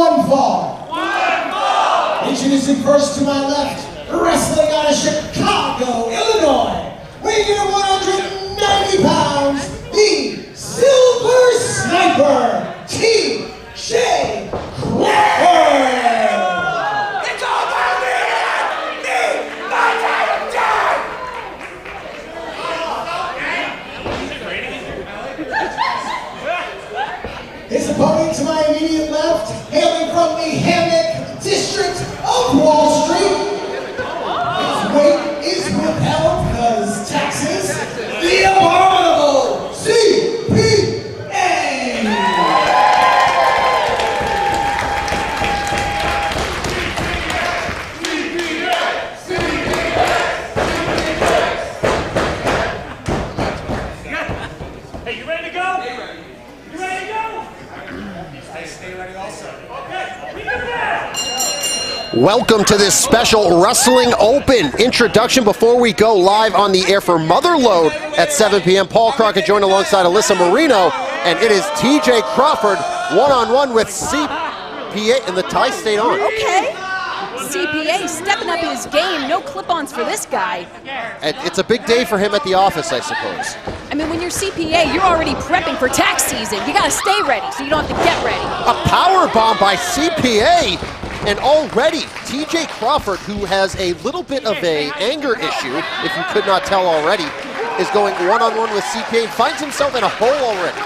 one fall. Introducing first to my left, wrestling out of Chicago, Illinois, weighing in 190 pounds, the Silver Sniper, T.J. Crawford. It's all about me! My time of death! His opponent to my immediate left, hailing from the Hammock District of Wall Street. His weight is withheld because Texas, the abominable CPA. Hey, you ready to go? You ready to go? Stay ready also. Okay, we can now. Welcome to this special Wrestling Open introduction before we go live on the air for Motherlode at 7 p.m. Paul Crockett joined alongside Alyssa Marino, and it is TJ Crawford one-on-one with CPA, and the tie stayed on. Okay. CPA stepping up his game. No clip-ons for this guy. And it's a big day for him at the office, I suppose. I mean, when you're CPA, you're already prepping for tax season. You got to stay ready, so you don't have to get ready. A power bomb by CPA, and already TJ Crawford, who has a little bit of a anger issue, if you could not tell already, is going one-on-one with CPA and finds himself in a hole already.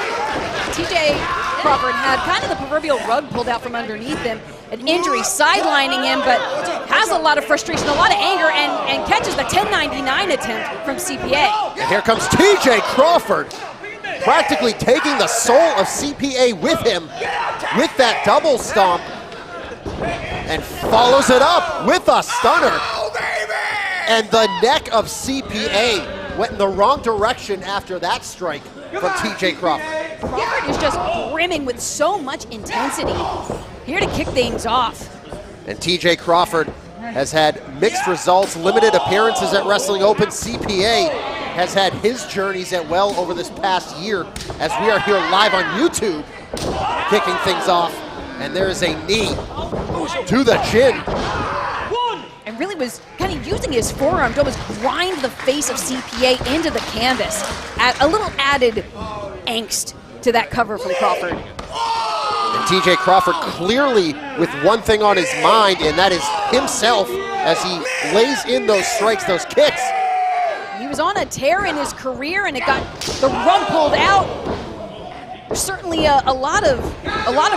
TJ Crawford had kind of the proverbial rug pulled out from underneath him, an injury sidelining him, but has a lot of frustration, a lot of anger, and catches the 1099 attempt from CPA. And here comes TJ Crawford, practically taking the soul of CPA with him with that double stomp, and follows it up with a stunner. And the neck of CPA went in the wrong direction after that strike from TJ Crawford. Crawford is just brimming with so much intensity, here to kick things off. And TJ Crawford has had mixed results, limited appearances at Wrestling Open. CPA has had his journeys at well over this past year, as we are here live on YouTube, kicking things off. And there is a knee to the chin. And really was kind of using his forearm to almost grind the face of CPA into the canvas. Add a little added angst to that cover from Crawford. And TJ Crawford clearly with one thing on his mind, and that is himself, as he lays in those strikes, those kicks. He was on a tear in his career, and it got the rug pulled out. There's certainly a lot of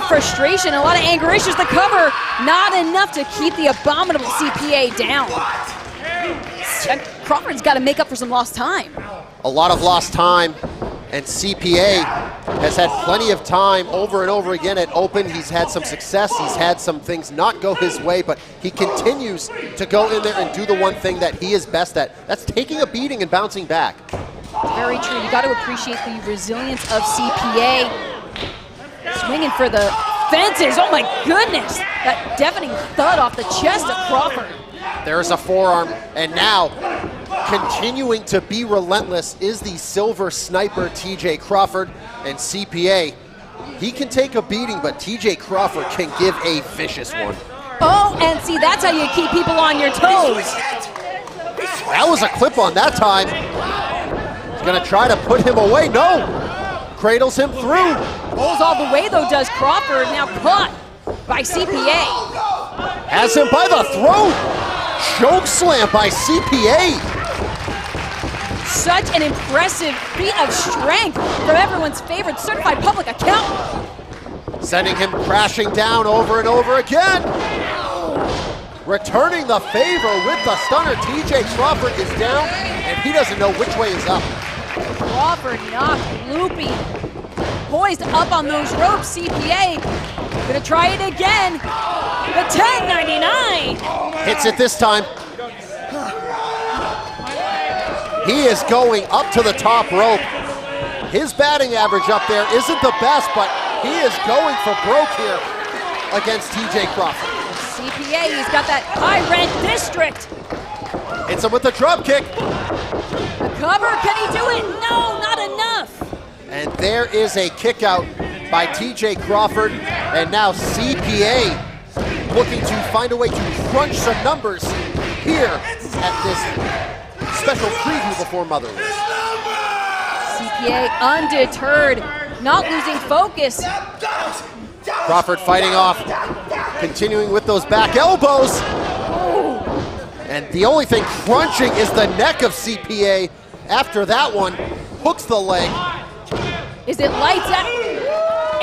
frustration, a lot of anger issues. The cover, not enough to keep the abominable CPA down. And Crawford's got to make up for some lost time. A lot of lost time, and CPA has had plenty of time over and over again at Open. He's had some success, he's had some things not go his way, but he continues to go in there and do the one thing that he is best at. That's taking a beating and bouncing back. Very true. You got to appreciate the resilience of CPA. Swinging for the fences. Oh my goodness! That deafening thud off the chest of Crawford. There's a forearm, and now continuing to be relentless is the Silver Sniper TJ Crawford. And CPA, he can take a beating, but TJ Crawford can give a vicious one. Oh, and see, that's how you keep people on your toes. That was a clip on that time. Gonna try to put him away, no! Cradles him through. Pulls all the way though, does Crawford, now caught by CPA. Has him by the throat. Choke slam by CPA. Such an impressive feat of strength from everyone's favorite certified public accountant. Sending him crashing down over and over again. Returning the favor with the stunner. TJ Crawford is down, and he doesn't know which way is up. Crawford knocked loopy. Poised up on those ropes, CPA gonna try it again. The 1099. Hits it this time. He is going up to the top rope. His batting average up there isn't the best, but he is going for broke here against TJ Crawford. CPA, he's got that high rent district. Hits him with the drop kick. The cover, can he do it? No, not enough. And there is a kick out by TJ Crawford, and now CPA looking to find a way to crunch some numbers here at this special preview before Motherlode. CPA undeterred, not losing focus. Crawford fighting off, continuing with those back elbows. And the only thing crunching is the neck of CPA. After that one, hooks the leg. Is it lights out?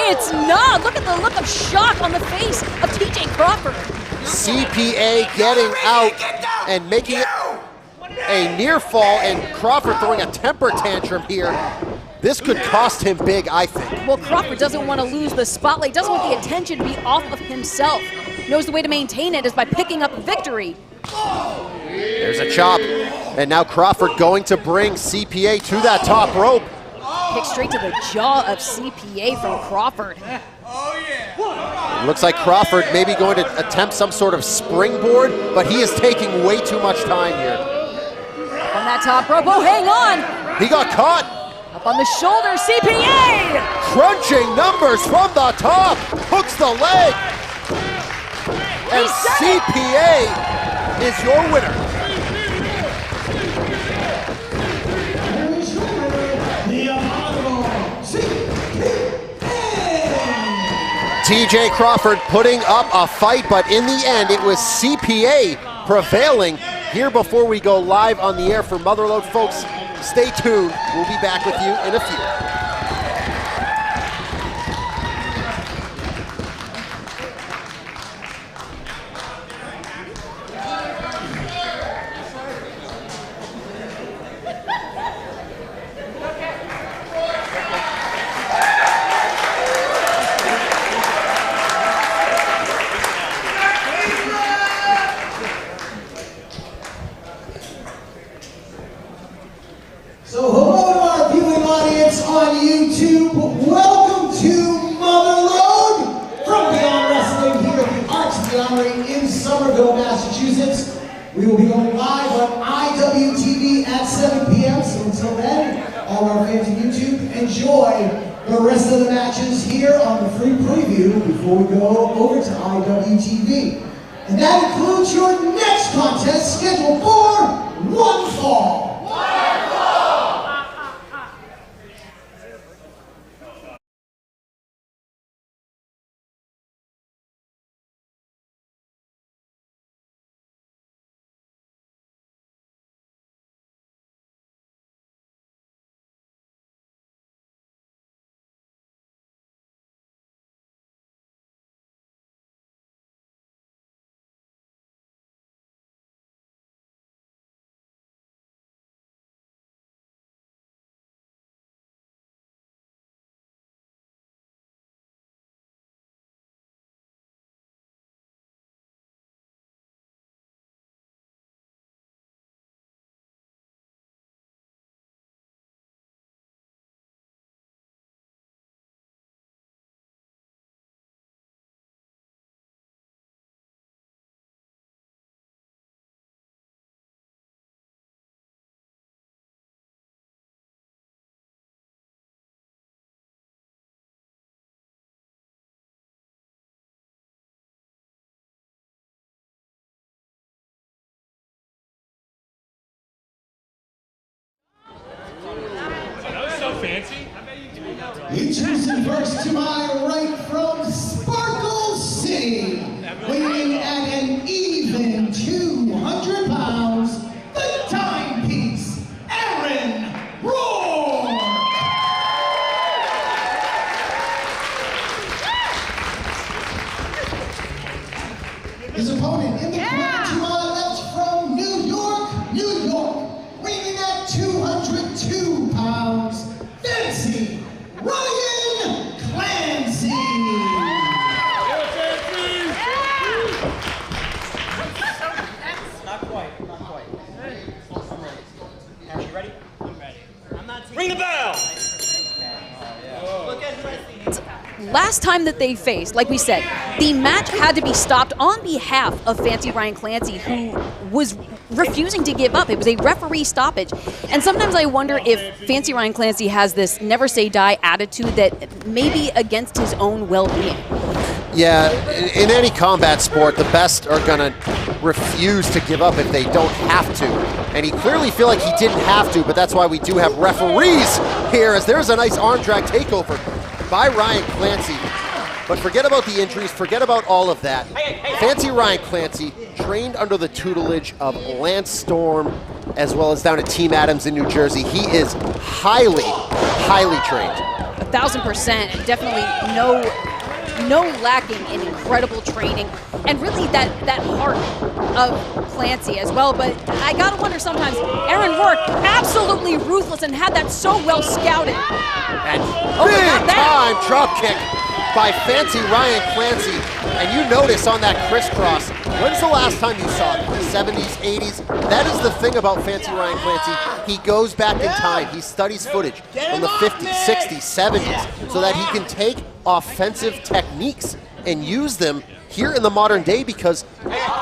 It's not. Look at the look of shock on the face of TJ Crawford. CPA getting out and making it a near fall, and Crawford throwing a temper tantrum here. This could cost him big, I think. Well, Crawford doesn't want to lose the spotlight, doesn't want the attention to be off of himself. Knows the way to maintain it is by picking up a victory. There's a chop, and now Crawford going to bring CPA to that top rope. Kick straight to the jaw of CPA from Crawford. It looks like Crawford may be going to attempt some sort of springboard, but he is taking way too much time here. On that top rope, oh, hang on! He got caught. Up on the shoulder, CPA! Crunching numbers from the top, hooks the leg. And CPA is your winner. TJ Crawford putting up a fight, but in the end, it was CPA prevailing. Here before we go live on the air for Motherlode, folks, stay tuned. We'll be back with you in a few. So hello to our viewing audience on YouTube. Welcome to Motherlode from Beyond Wrestling here at the Arts Gallery in Somerville, Massachusetts. We will be going live on IWTV at 7 p.m. So until then, all our fans on YouTube, enjoy the rest of the matches here on the free preview before we go over to IWTV. And that includes your next contest scheduled for one fall. Fancy? Introducing first to my right from Sparkle City, weighing at an even 200 pounds, the timepiece, Aaron Roar! His opponent in the corner to my left from New York, weighing at 202 pounds, Fancy Ryan Clancy. Not quite. Are you ready? I'm ready. I'm not Ring the bell! Look at wrestling. Last time that they faced, like we said, the match had to be stopped on behalf of Fancy Ryan Clancy, who was refusing to give up. It was a referee stoppage. And sometimes I wonder if Fancy Ryan Clancy has this never say die attitude that may be against his own well-being. Yeah, in any combat sport, the best are gonna refuse to give up if they don't have to. And he clearly feel like he didn't have to, but that's why we do have referees here, as there's a nice arm drag takeover by Ryan Clancy. But forget about the injuries, forget about all of that. Fancy Ryan Clancy, trained under the tutelage of Lance Storm, as well as down at Team Adams in New Jersey. He is highly, highly trained. 1,000%, definitely no lacking in incredible training, and really that heart of Clancy as well. But I gotta wonder sometimes, Aaron Rourke, absolutely ruthless and had that so well scouted. And big time drop kick by Fancy Ryan Clancy. And you notice on that crisscross, when's the last time you saw it? 70s, 80s? That is the thing about Fancy Ryan Clancy. He goes back in time. He studies footage from the 50s, 60s, 70s, so that he can take offensive techniques and use them here in the modern day, because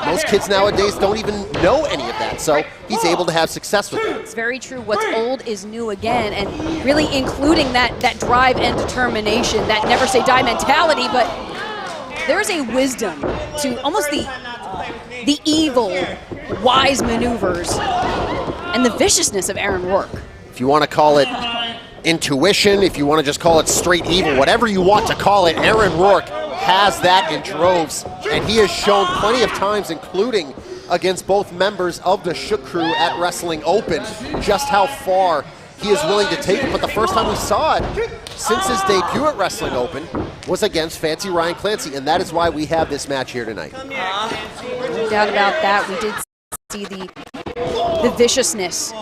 most kids nowadays don't even know any of that. So he's able to have success with it. It's very true. What's old is new again, and really including that drive and determination, that never say die mentality. But there's a wisdom to almost the evil, wise maneuvers and the viciousness of Aaron Rourke. If you want to call it intuition, if you want to just call it straight evil, whatever you want to call it, Aaron Rourke has that in droves, and he has shown plenty of times, including against both members of the Shook Crew at Wrestling Open, just how far he is willing to take it. But the first time we saw it since his debut at Wrestling Open was against Fancy Ryan Clancy, and that is why we have this match here tonight. No doubt about that. We did see the viciousness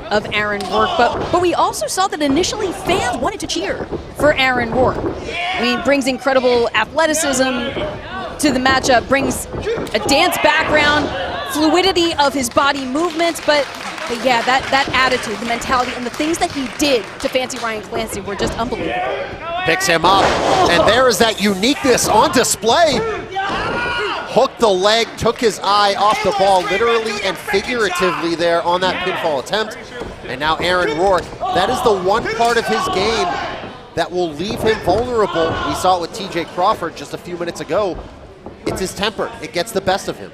of Aaron Rourke, but we also saw that initially fans wanted to cheer for Aaron Rourke. I mean, brings incredible athleticism to the matchup, brings a dance background, fluidity of his body movements, but yeah, that attitude, the mentality, and the things that he did to Fancy Ryan Clancy were just unbelievable. Picks him up, and there is that uniqueness on display. Hooked the leg, took his eye off the ball, literally and figuratively there on that pinfall attempt. And now Aaron Rourke, that is the one part of his game that will leave him vulnerable. We saw it with TJ Crawford just a few minutes ago. It's his temper. It gets the best of him.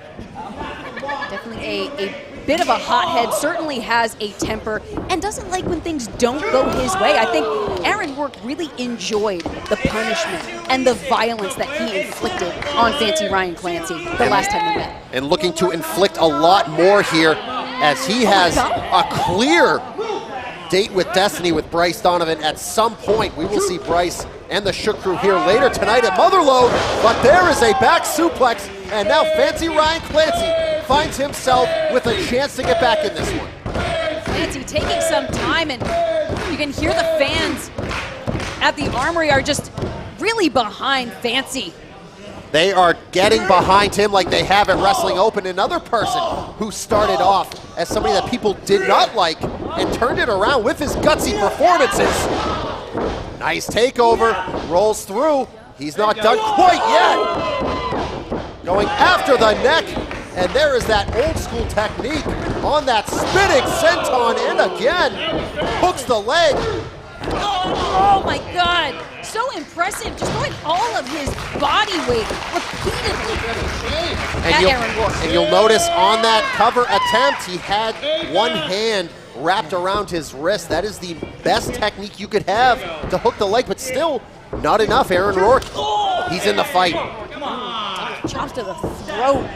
Definitely a bit of a hothead, certainly has a temper, and doesn't like when things don't go his way. I think Aaron Rourke really enjoyed the punishment and the violence that he inflicted on Fancy Ryan Clancy the last time they met. And looking to inflict a lot more here, as he has a clear date with Destiny with Bryce Donovan. At some point, we will see Bryce and the Shook Crew here later tonight at Motherlode, but there is a back suplex, and now Fancy Ryan Clancy finds himself with a chance to get back in this one. Clancy taking some time, and you can hear the fans at the Armory are just really behind Fancy. They are getting behind him like they have at Wrestling Open. Another person who started off as somebody that people did not like and turned it around with his gutsy performances. Nice takeover, rolls through. He's not done quite yet. Going after the neck, and there is that old school technique on that spinning senton, and again, hooks the leg. Oh my God, so impressive, just throwing all of his body weight repeatedly at Aaron Rourke. And you'll notice on that cover attempt, he had one hand wrapped around his wrist. That is the best technique you could have to hook the leg, but still not enough. Aaron Rourke, he's in the fight. Chops to the throat,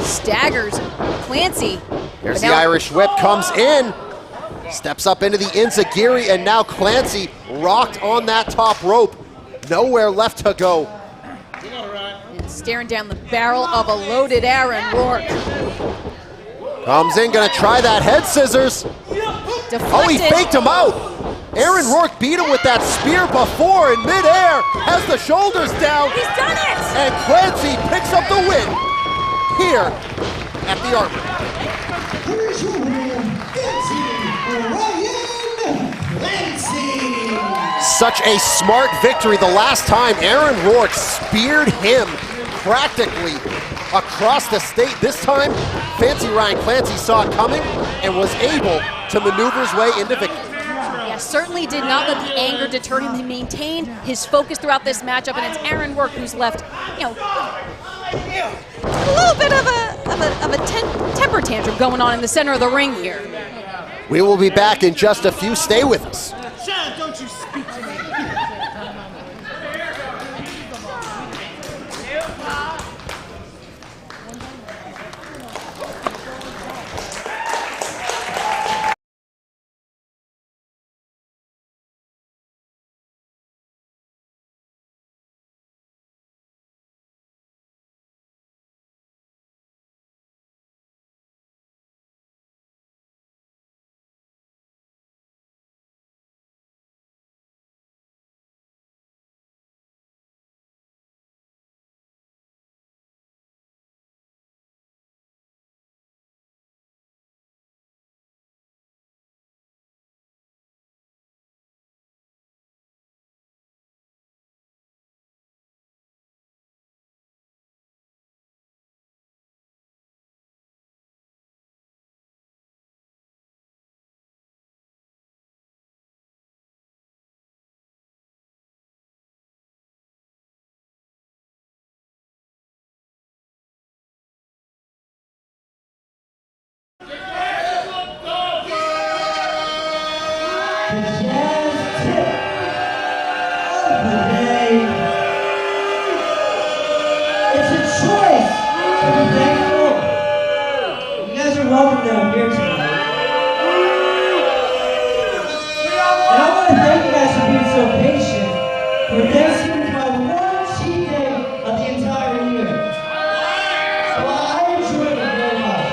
staggers Clancy. There's the Irish whip, comes in, steps up into the enziguri, and now Clancy rocked on that top rope. Nowhere left to go. And staring down the barrel of a loaded Aaron Rourke. Comes in, gonna try that head scissors. Deflected. Oh, he faked him out. Aaron Rourke beat him with that spear before in midair, has the shoulders down. He's done it! And Clancy picks up the win here at the Armory. Here's your winner, Fancy Ryan Clancy. Such a smart victory. The last time Aaron Rourke speared him practically across the state. This time, Fancy Ryan Clancy saw it coming and was able to maneuver his way into victory. Yeah, certainly did not let the anger deter him. He maintained his focus throughout this matchup, and it's Aaron Work who's left, you know, a little bit of a temper tantrum going on in the center of the ring here. We will be back in just a few. Stay with us. Shut up, don't you speak to me. Welcome down here tonight. And I want to thank you guys for being so patient. For Thanksgiving is my one cheat day of the entire year. So I enjoyed it very much.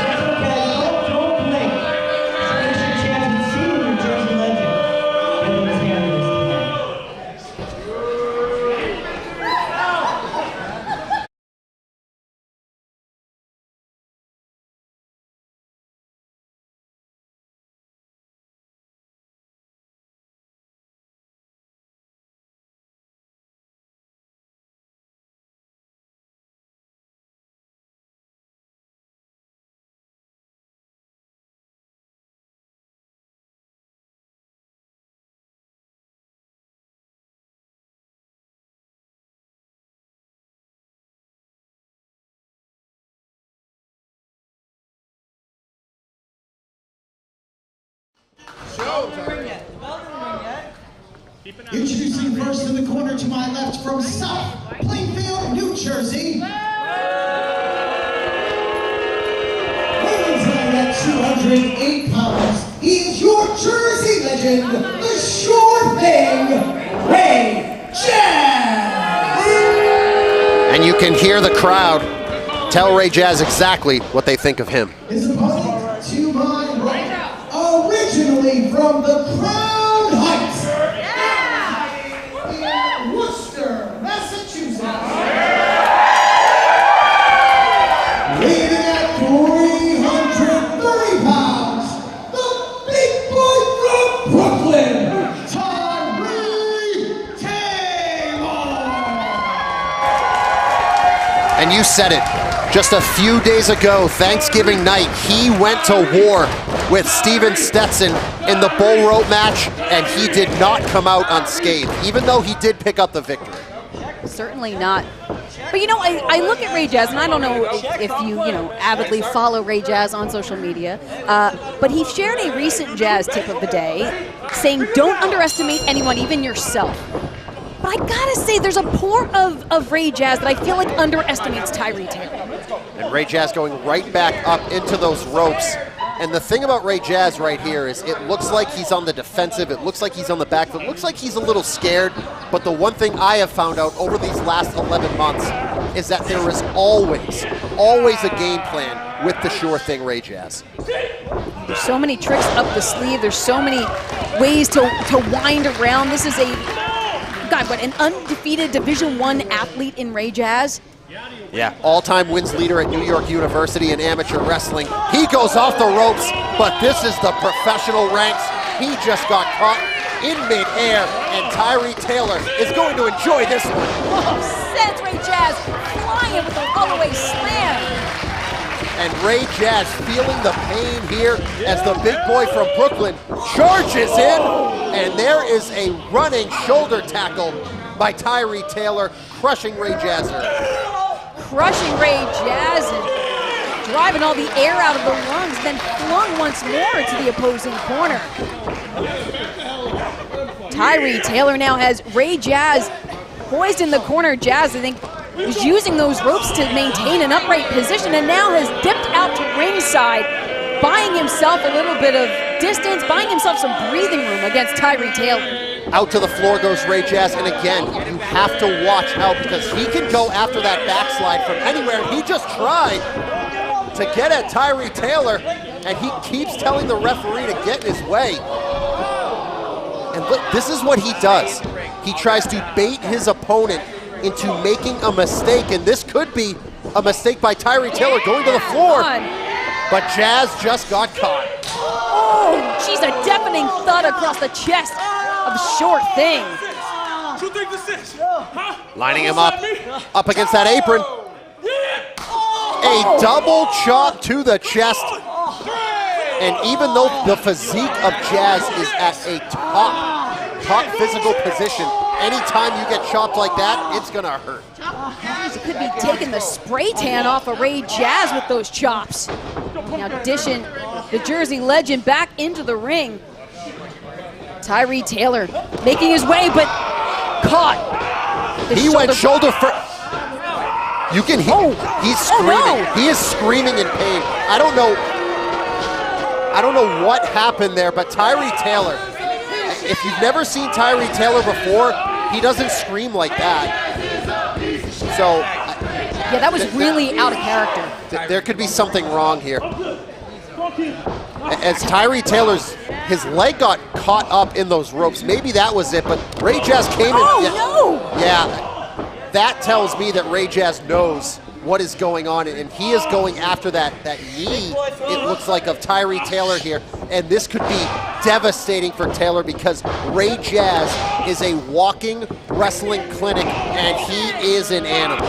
It's okay, don't blink. So there's your chance to see your Jersey legend with his hand in his hand. Introducing first in the corner to my left from South Plainfield, New Jersey. Weighing tonight at 208 pounds, he is your Jersey legend, the sure thing, Ray Jazz! And you can hear the crowd tell Ray Jazz exactly what they think of him. His opponent to my right, originally from the Crown Heights, in Worcester, Massachusetts. Weighing at 330 pounds, the big boy from Brooklyn, Tyree Taylor. And you said it. Just a few days ago, Thanksgiving night, he went to war with Steven Stetson in the bull rope match, and he did not come out unscathed, even though he did pick up the victory. Certainly not. But you know, I look at Ray Jazz, and I don't know if you avidly follow Ray Jazz on social media, but he shared a recent Jazz tip of the day saying, don't underestimate anyone, even yourself. But I gotta say, there's a part of Ray Jazz that I feel like underestimates Tyree Taylor. And Ray Jazz going right back up into those ropes. And the thing about Ray Jazz right here is it looks like he's on the defensive, it looks like he's on the back foot, it looks like he's a little scared. But the one thing I have found out over these last 11 months is that there is always a game plan with the sure thing Ray Jazz. There's so many tricks up the sleeve, there's so many ways to wind around. This is an undefeated Division I athlete in Ray Jazz. Yeah, all-time wins leader at New York University in amateur wrestling. He goes off the ropes, but this is the professional ranks. He just got caught in midair, and Tyree Taylor is going to enjoy this one. Oh, sends Ray Jazz flying with a all-the-way slam. And Ray Jazz feeling the pain here as the big boy from Brooklyn charges in, and there is a running shoulder tackle by Tyree Taylor, crushing Ray Jazz. Crushing Ray Jazz and driving all the air out of the lungs, then flung once more into the opposing corner. Tyree Taylor now has Ray Jazz poised in the corner. Jazz, I think, was using those ropes to maintain an upright position and now has dipped out to ringside, buying himself a little bit of distance, buying himself some breathing room against Tyree Taylor. Out to the floor goes Ray Jazz, and again, you have to watch out because he can go after that backslide from anywhere. He just tried to get at Tyree Taylor, and he keeps telling the referee to get in his way. And look, this is what he does. He tries to bait his opponent into making a mistake, and this could be a mistake by Tyree Taylor going to the floor, but Jazz just got caught. Oh, she's a deafening thud across the chest of Short Thing. What you think this is? Huh? Lining him up against that apron. A double chop to the chest. And even though the physique of Jazz is at a top physical position, anytime you get chopped like that, it's gonna hurt. He could be taking the spray tan off of Ray Jazz with those chops. Now dishing the Jersey legend back into the ring. Tyree Taylor making his way, but caught. He went shoulder first. You can hear, he's screaming. Oh, no. He is screaming in pain. I don't know what happened there, but Tyree Taylor, if you've never seen Tyree Taylor before, he doesn't scream like that. So, yeah, that was really out of character. There could be something wrong here. As Tyree Taylor's, his leg got caught up in those ropes. Maybe that was it, but Ray Jazz came in. Oh, no! Yeah, that tells me that Ray Jazz knows what is going on, and he is going after that knee, it looks like, of Tyree Taylor here. And this could be devastating for Taylor because Ray Jazz is a walking wrestling clinic, and he is an animal.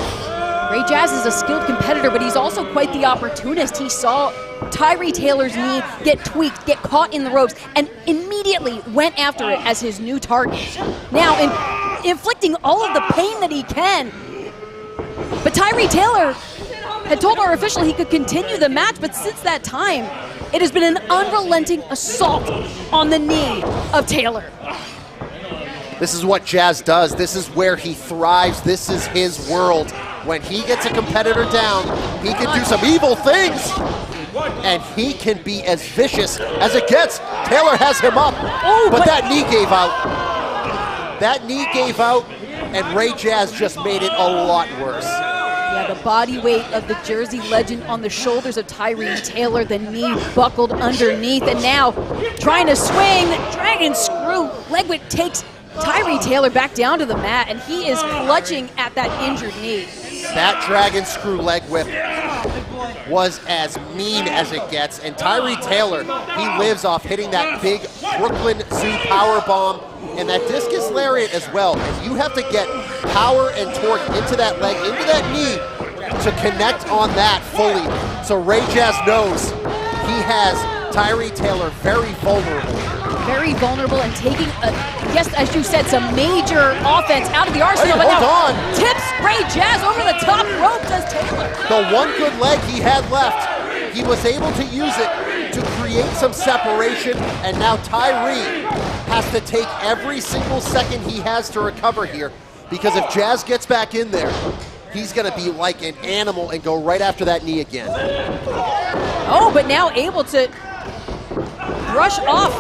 Ray Jazz is a skilled competitor, but he's also quite the opportunist. He saw Tyree Taylor's knee get tweaked, get caught in the ropes, and immediately went after it as his new target. Now, inflicting all of the pain that he can. But Tyree Taylor had told our official he could continue the match, but since that time, it has been an unrelenting assault on the knee of Taylor. This is what Jazz does. This is where he thrives. This is his world. When he gets a competitor down, he can do some evil things. And he can be as vicious as it gets. Taylor has him up, but that knee gave out. That knee gave out, and Ray Jazz just made it a lot worse. Yeah, the body weight of the Jersey legend on the shoulders of Tyree Taylor, the knee buckled underneath, and now trying to swing, dragon screw. Leg whip takes Tyree Taylor back down to the mat, and he is clutching at that injured knee. That dragon screw leg whip was as mean as it gets, and Tyree Taylor, he lives off hitting that big Brooklyn Zoo power bomb and that discus lariat as well. And you have to get power and torque into that leg, into that knee, to connect on that fully. So Ray Jazz knows he has Tyree Taylor very vulnerable. Very vulnerable and taking, yes, as you said, some major offense out of the arsenal. Hey, hold on. Tips Ray Jazz over the top rope, does Taylor. The one good leg he had left, he was able to use it to create some separation, and now Tyree has to take every single second he has to recover here, because if Jazz gets back in there, he's gonna be like an animal and go right after that knee again. Oh, but now able to brush off,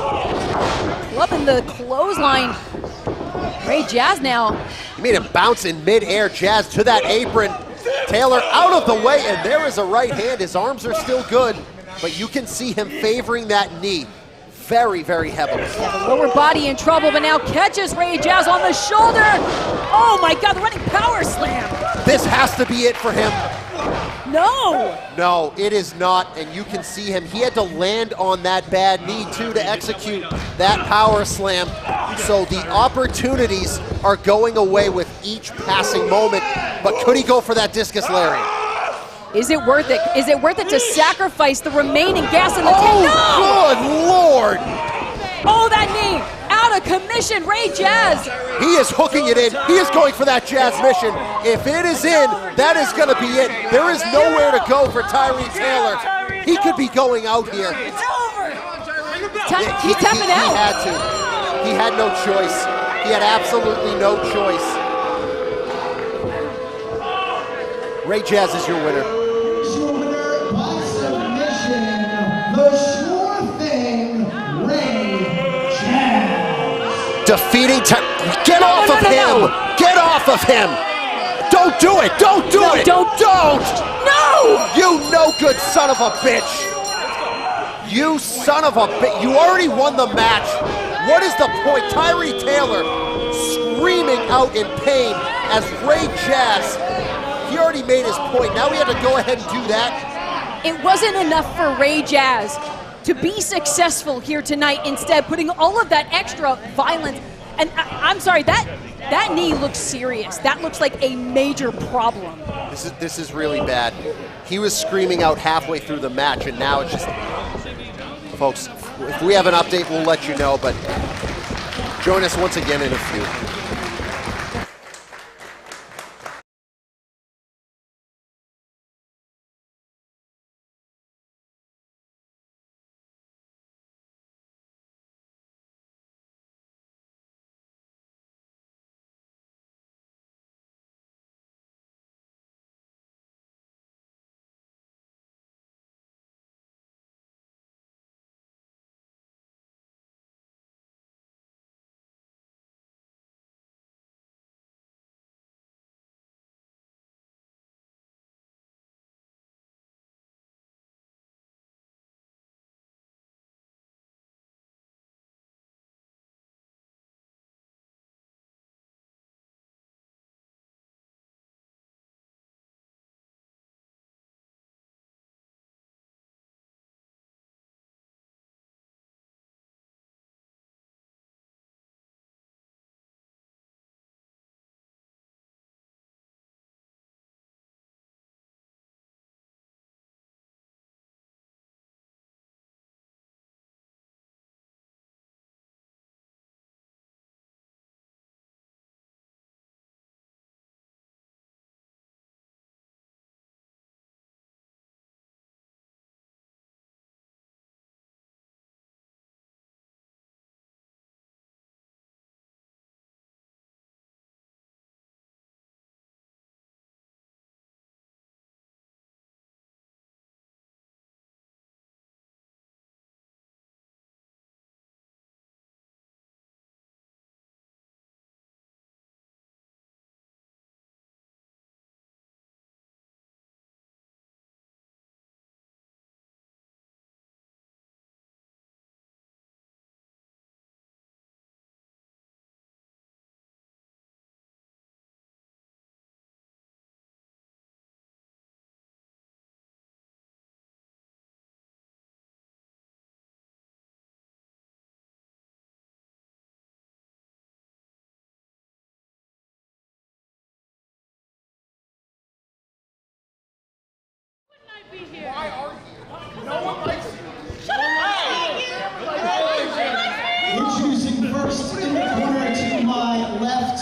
clubbing the clothesline. Ray Jazz now. He made him bounce in midair. Jazz to that apron. Taylor out of the way, and there is a right hand. His arms are still good, but you can see him favoring that knee very, very heavily. Yeah, the lower body in trouble, but now catches Ray Jazz on the shoulder. Oh my God, the running power slam. This has to be it for him. No! No, it is not, and you can see him. He had to land on that bad knee, too, to execute that power slam. So the opportunities are going away with each passing moment, but could he go for that discus lariat? Is it worth it? Is it worth it to sacrifice the remaining gas in the tank? No! Good Lord! Oh, that knee! Out of commission, Ray Jazz! He is hooking it in. He is going for that Jazz mission. If it is in, that is going to be it. There is nowhere to go for Tyree Taylor. He could be going out here. It's over! He's tapping out. He had to. He had no choice. He had absolutely no choice. Ray Jazz is your winner. Your winner by submission, the sure thing, Ray Jazz. Defeating Get off of him! Get off of him! Don't do it! Don't do it! Don't! No! You no good son of a bitch! You son of a bitch! You already won the match. What is the point? Tyree Taylor screaming out in pain as Ray Jazz. He already made his point. Now we have to go ahead and do that. It wasn't enough for Ray Jazz to be successful here tonight, instead putting all of that extra violence. And I'm sorry, that knee looks serious. That looks like a major problem. This is really bad. He was screaming out halfway through the match, and now it's just... Folks, if we have an update, we'll let you know, but join us once again in a few. Introducing first in the corner to my left,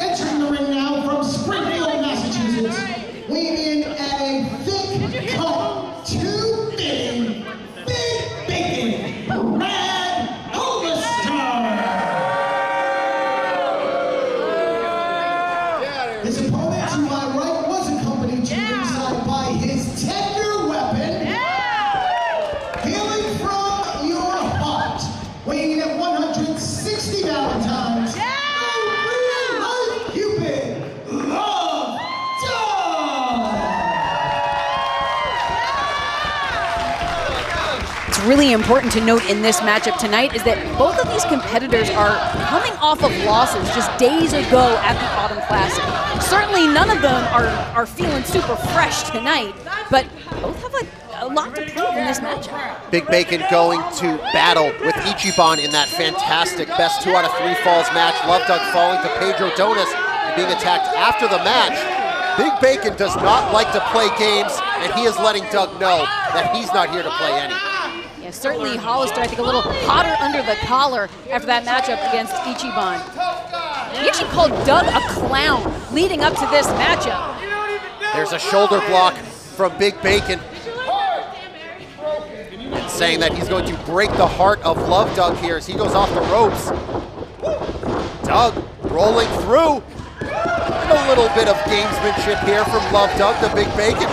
entering the ring now from Springfield, Massachusetts, weighing in at a thick cut, 2-fitting, big bacon, Brad Oberstar. His opponent to my right was accompanied to ringside by his tender weapon, hailing from your heart, weighing in at 160 Valentines, the real-life Cupid, Love Dog. It's really important to note in this matchup tonight is that both of these competitors are coming off of losses just days ago at the Autumn Classic. Certainly none of them are feeling super fresh tonight, but both have a lot to prove in this matchup. Big Bacon going to battle with Ichiban in that fantastic best 2 out of 3 falls match. Love Doug falling to Pedro Donis and being attacked after the match. Big Bacon does not like to play games, and he is letting Doug know that he's not here to play any. Yeah, certainly Hollister, I think, a little hotter under the collar after that matchup against Ichiban. He actually called Doug a clown leading up to this matchup. There's a shoulder block from Big Bacon, and saying that he's going to break the heart of Love Doug here as he goes off the ropes. Doug rolling through. And a little bit of gamesmanship here from Love Doug to Big Bacon.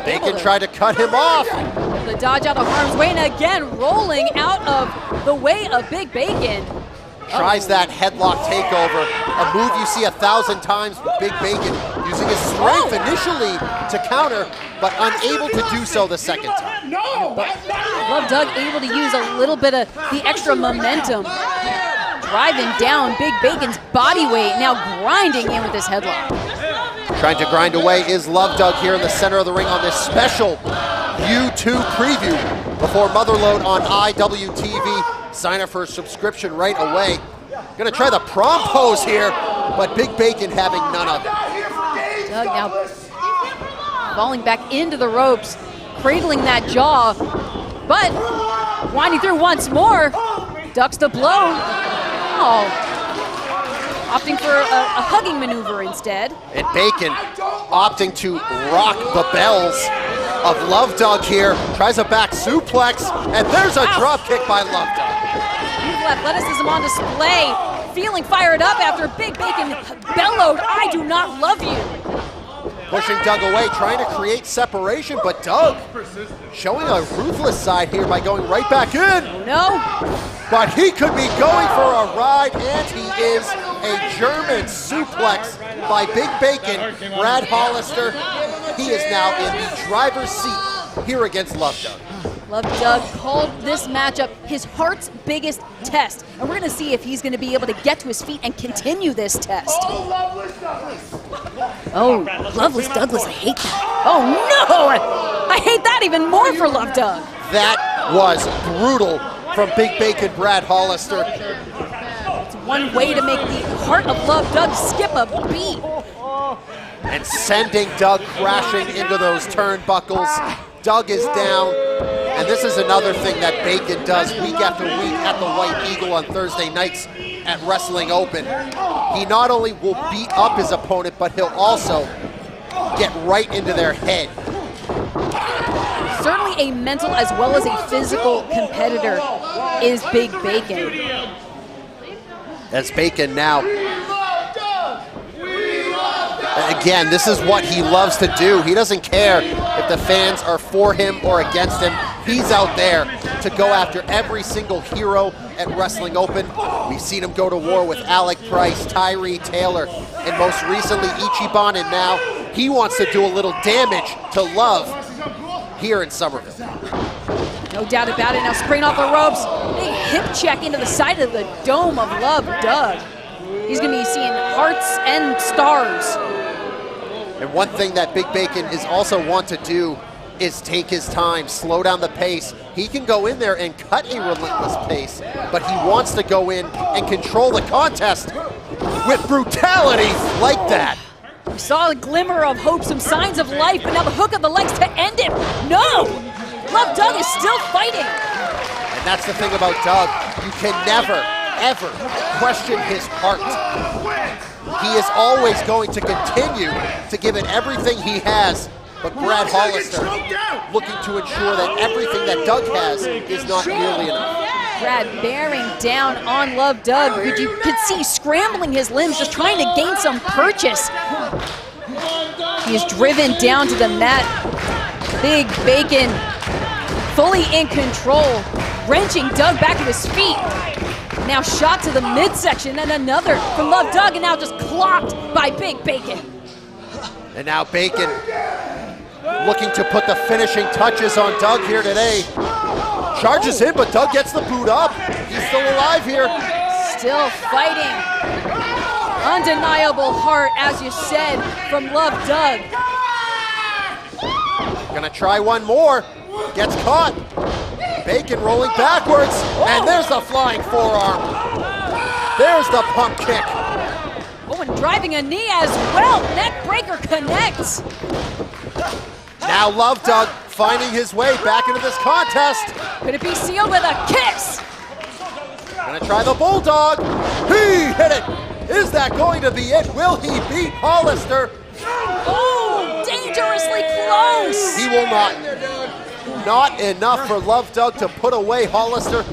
Bacon tried to cut him off. The dodge out of harm's way, and again rolling out of the way of Big Bacon. Tries that headlock takeover, a move you see 1,000 times with Big Bacon, using his strength initially to counter, but unable to do so the second time. Love Doug able to use a little bit of the extra momentum, driving down Big Bacon's body weight, now grinding in with this headlock. Trying to grind away is Love Doug here in the center of the ring on this special U2 preview before Motherlode on IWTV. Sign up for a subscription right away. Gonna try the prom pose here, but Big Bacon having none of it. Doug now falling back into the ropes, cradling that jaw, but winding through once more, ducks the blow. Oh. Opting for a hugging maneuver instead. And Bacon opting to rock the bells of Love Doug here. Tries a back suplex, and there's a drop kick by Love Doug. Beautiful athleticism on display. Feeling fired up after Big Bacon bellowed, "I do not love you." Pushing Doug away, trying to create separation, but Doug showing a ruthless side here by going right back in. Oh no. But he could be going for a ride, and he is. A German suplex by Big Bacon. Brad Hollister, he is now in the driver's seat here against Love Doug. Love Doug called this matchup his heart's biggest test, and we're going to see if he's going to be able to get to his feet and continue this test. Oh, Loveless Douglas, I hate that. Oh no! I hate that even more for Love Doug. That was brutal from Big Bacon Brad Hollister. One way to make the heart of Love Doug skip a beat. And sending Doug crashing into those turnbuckles. Doug is down. And this is another thing that Bacon does week after week at the White Eagle on Thursday nights at Wrestling Open. He not only will beat up his opponent, but he'll also get right into their head. Certainly a mental as well as a physical competitor is Big Bacon. As Bacon now, again, this is what he loves to do. He doesn't care if the fans are for him or against him. He's out there to go after every single hero at Wrestling Open. We've seen him go to war with Alec Price, Tyree Taylor, and most recently Ichiban, and now he wants to do a little damage to Love here in Somerville. No doubt about it. Now spraying off the ropes. Big hip check into the side of the dome of Love Doug. He's going to be seeing hearts and stars. And one thing that Big Bacon is also want to do is take his time, slow down the pace. He can go in there and cut a relentless pace, but he wants to go in and control the contest with brutality like that. We saw a glimmer of hope, some signs of life, but now the hook of the legs to end it. No! Love Doug is still fighting. And that's the thing about Doug. You can never, ever question his heart. He is always going to continue to give it everything he has. But Brad Hollister looking to ensure that everything that Doug has is not nearly enough. Brad bearing down on Love Doug. You could see scrambling his limbs, just trying to gain some purchase. He is driven down to the mat. Big Bacon fully in control, wrenching Doug back to his feet. Now shot to the midsection, and another from Love Doug, and now just clocked by Big Bacon. And now Bacon looking to put the finishing touches on Doug here today. Charges in, but Doug gets the boot up. He's still alive here. Still fighting. Undeniable heart, as you said, from Love Doug. Gonna try one more. Gets caught. Bacon rolling backwards. And there's the flying forearm. There's the pump kick. Oh, and driving a knee as well. Neck breaker connects. Now Love Doug finding his way back into this contest. Could it be sealed with a kiss? Gonna try the Bulldog. He hit it. Is that going to be it? Will he beat Hollister? Oh, dangerously close. He will not. Not enough for Love Doug to put away Hollister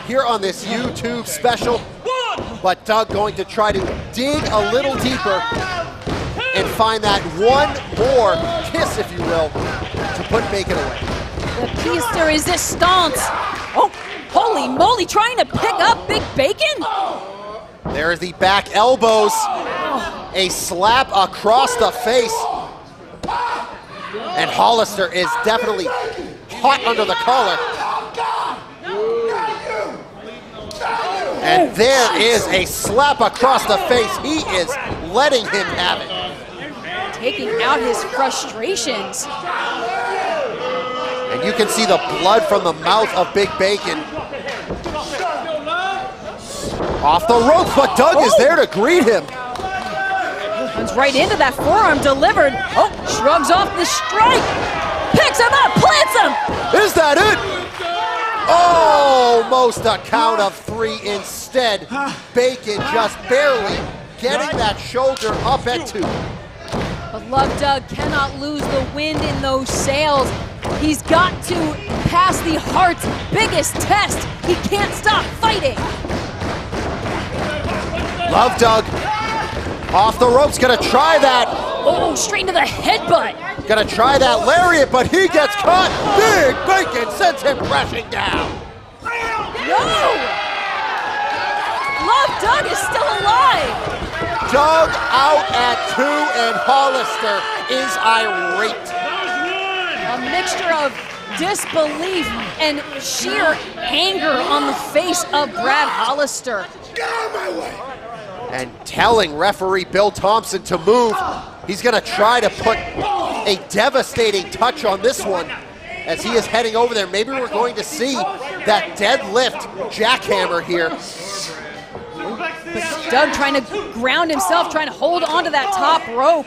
here on this YouTube special. But Doug going to try to dig a little deeper and find that one more kiss, if you will, to put Bacon away. The piece de resistance. Oh, holy moly, trying to pick up Big Bacon? There's the back elbows. A slap across the face. And Hollister is definitely hot under the collar. And there is a slap across the face. He is letting him have it. Taking out his frustrations. And you can see the blood from the mouth of Big Bacon. Off the ropes, but Doug is there to greet him. Runs right into that forearm delivered. Oh, shrugs off the strike. Picks him up, plants him. Is that it? Almost a count of 3 instead. Bacon just barely getting that shoulder up at 2. But Love Doug cannot lose the wind in those sails. He's got to pass the heart's biggest test. He can't stop fighting. Love Doug off the ropes, gonna try that. Oh, straight into the headbutt. Gonna try that lariat, but he gets caught. Big Bacon sends him crashing down. No! Love Doug is still alive. Doug out at 2, and Hollister is irate. A mixture of disbelief and sheer anger on the face of Brad Hollister. Get out of my way! And telling referee Bill Thompson to move. He's gonna try to put a devastating touch on this one as he is heading over there. Maybe we're going to see that deadlift jackhammer here. But Doug trying to ground himself, trying to hold onto that top rope.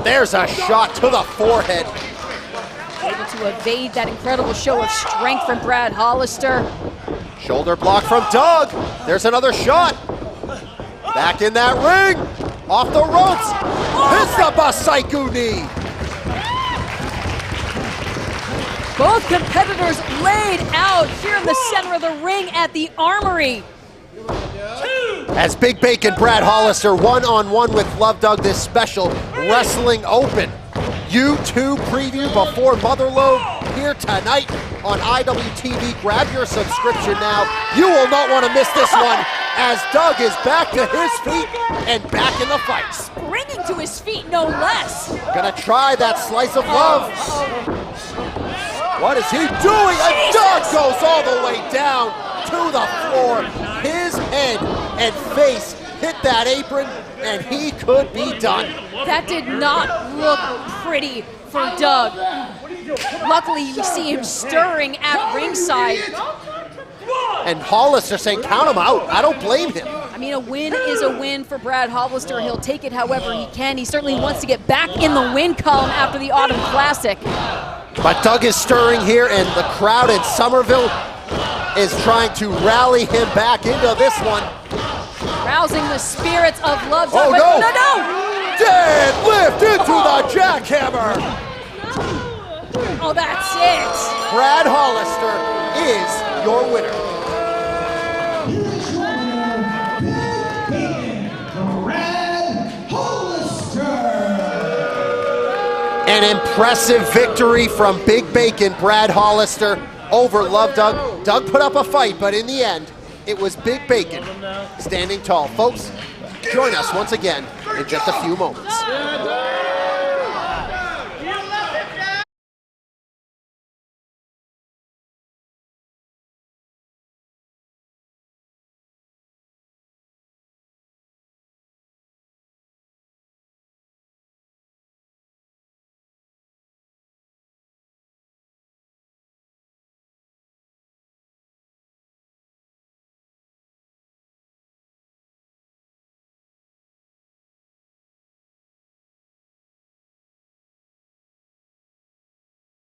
There's a shot to the forehead. Able to evade that incredible show of strength from Brad Hollister. Shoulder block from Doug. There's another shot. Back in that ring. Off the ropes. Hits the Basaiku knee. Both competitors laid out here in the center of the ring at the Armory. As Big Bacon Brad Hollister one-on-one with Love Doug, this special Wrestling Open YouTube preview before Motherlode here tonight on IWTV. Grab your subscription now. You will not want to miss this one as Doug is back to his feet and back in the fight. Springing to his feet, no less. Gonna try that slice of love. What is he doing? And Doug goes all the way down to the floor. His head and face hit that apron, and he could be done. That did not look pretty for Doug. Luckily, we see him stirring at ringside. And Hollister saying, count him out. I don't blame him. I mean, a win is a win for Brad Hollister. He'll take it however he can. He certainly wants to get back in the win column after the Autumn Classic. But Doug is stirring here, and the crowd in Somerville is trying to rally him back into this one. Rousing the spirits of Love Doug. Oh, but no. no! Deadlift into the jackhammer. Oh, that's it. Brad Hollister is your winner. Brad Hollister. An impressive victory from Big Bacon Brad Hollister over Love Doug. Doug put up a fight, but in the end, it was Big Bacon standing tall. Folks, join us once again in just a few moments.